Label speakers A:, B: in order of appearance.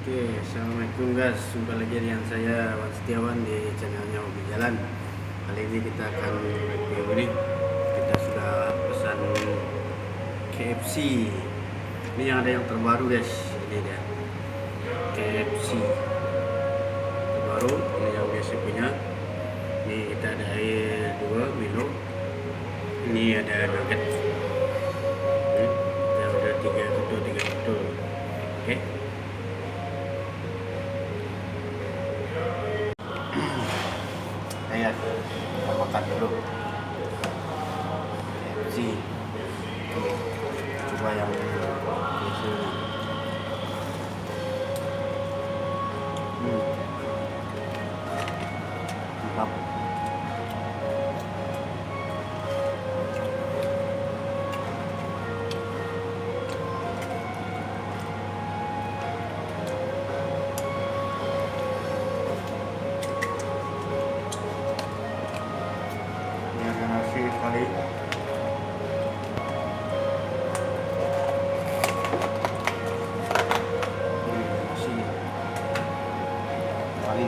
A: Oke, assalamualaikum guys. Jumpa lagi dengan saya Wan Setiawan di channelnya Hobi Jalan. Kali ini kita akan review ini. Kita sudah pesan KFC. Ini yang ada yang terbaru guys. Ini dia KFC terbaru. Ini yang biasa punya. Ini kita ada air 2 Milo. Ini ada nugget. Kita ada 3 ketul. Oke. Ayo kita makan dulu KFC. Coba yang biasanya. Mantap. Nasi kali nasi kali